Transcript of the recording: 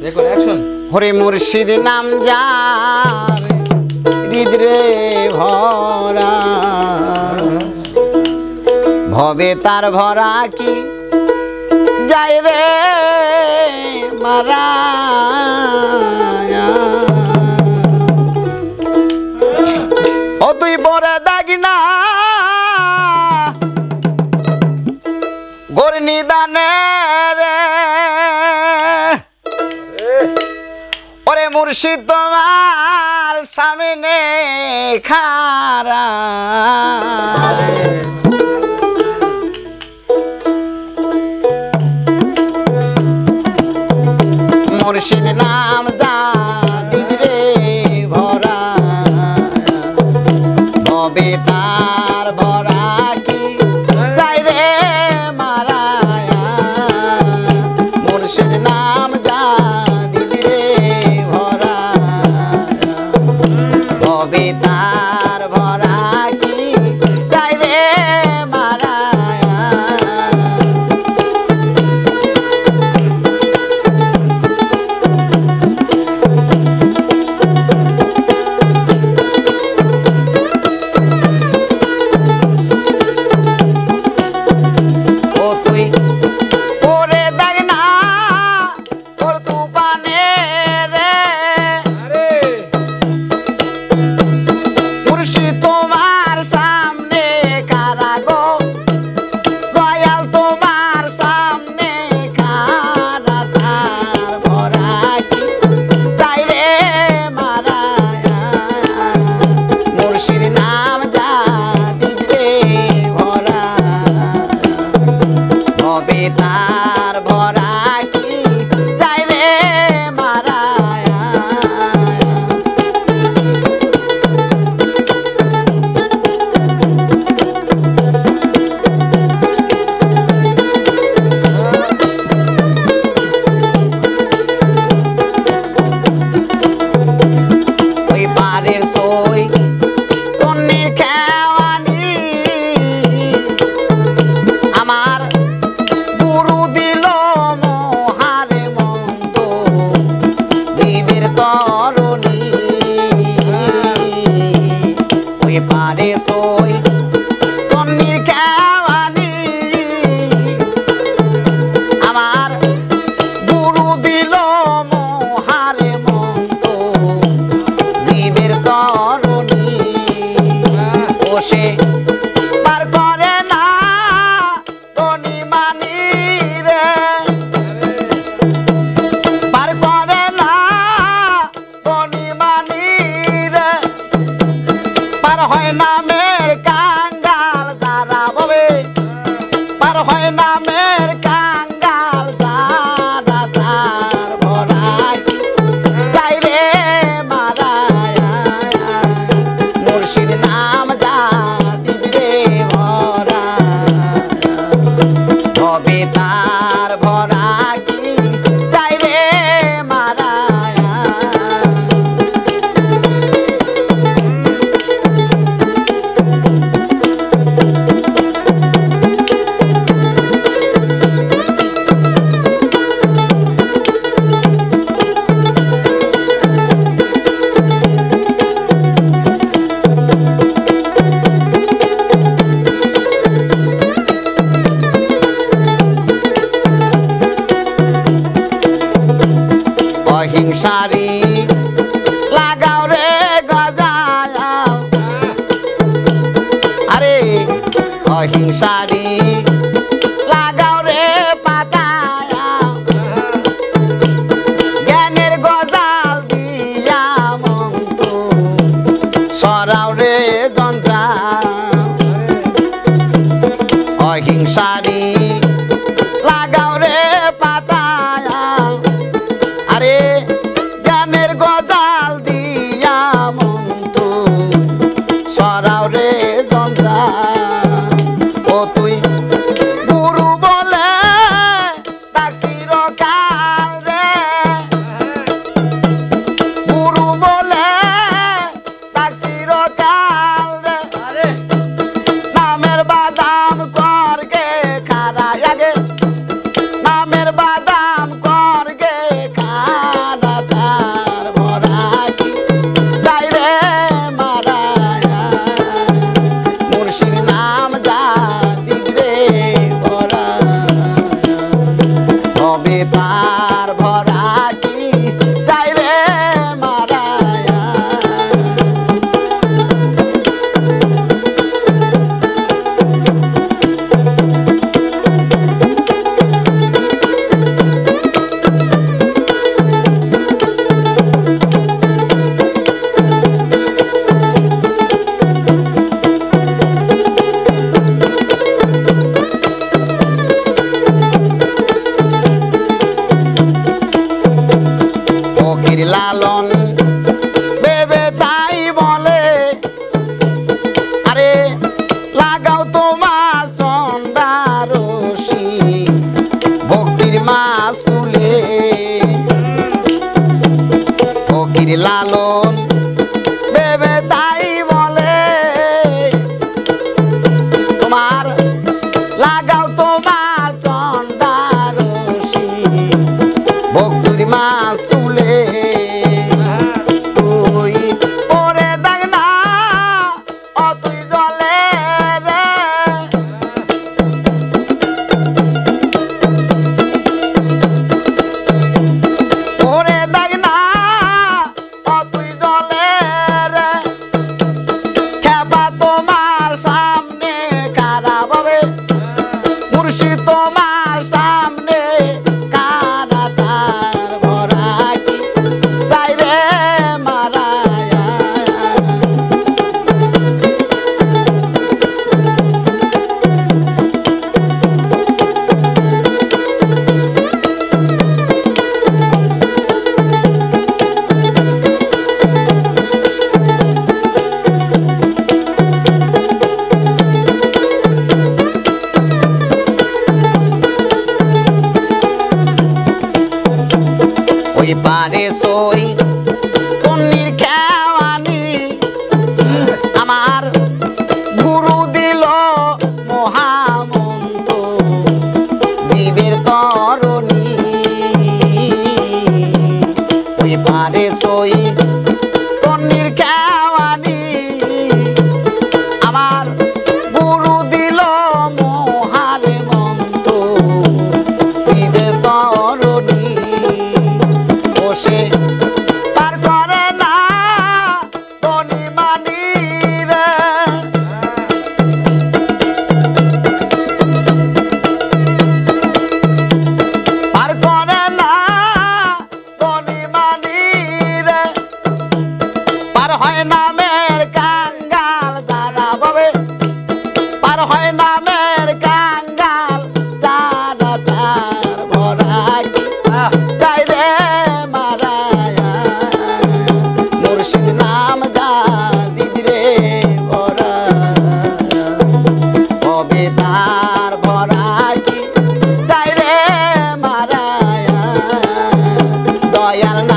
হরে মুর্শিদ নাম যার হৃদরে ভরা ভবে তার ভরা কি যায় রে মারা ও তুই পরে দাগি না গোর নিদানে রে ওরে মুর্শিদ তোমার সামনে খারা মুর্শিদ নাম জানি রে ভরা ভবে তার ভরা কি যাই রে মারা মুর্শিদ নাম জানি রে ভরা ভবে তার ভরা কি যাই রে মারা তার ভরা কি যাই রে মারা ওই পারের সই তন্নের খেওয়ানি আমার পারে সই তন্নির খেওয়ানি আমার গুরু দিল মোহারে মন্ত জীবের তরণী ও সে পার করে না তনি মানি রে পার করে না তনি মানি রে পার হয় নামের কাঙ্গাল যারা ববে পার হয় নামের কাঙ্গাল যারা তার ভরা কি যাই রে মারা মুর্শিদ নাম জানি রে ভরা ভবে তার ভরা কি যাই রে মারা অহিংসারি লাগাও রে গজাল আরে অহিংসারি লাগাও রে পাতা জ্ঞানের গজাল দিয়া মন্ত সরাও রে জঞ্জাল অহিংসারি লাগাও রে পাতা আরে জ্ঞানের গজাল দিয়া মন্ত সরাও রে জঞ্জাল ও তুই গুরু বলে ডাকির কাল রে গুরু বলে ডাকির কাল রে নামের বাদাম করকে খা ফকির লালন ভেবে তাই বলে তোমার লাগাও তোমার চন্ডারসি ভক্তির মাছ তুলে তুই পরে দেখ না ও তুই জলে রে পরে দেখ না ও তুই জলে রে খেপা তোমার সামনে কারা পাবে মুর্শিদ তোমার সামনে কারা তার ভরা কি যাই রে মারায়া ওই পারে সই পন্নির খেওয়ানি আমার গুরু দিল মহামন্ত জীবের তরণী ওই পারে সই পন্নির খেওয়ানি আমার গুরু দিল মহারে মন্ত জীবের তরণী বসে পার করে না ধনী মানি রে পার করে না ধনী মানি রে পার হয় নামের কাঙ্গাল যারা ভাবে পার হয় নামের কাঙ্গাল যারা তার ভরা কি যাই রে মারায়া মুর্শিদ নাম জানি রে ভরা কবে তার ভরা কি যাই রে মারায়া দয়াল না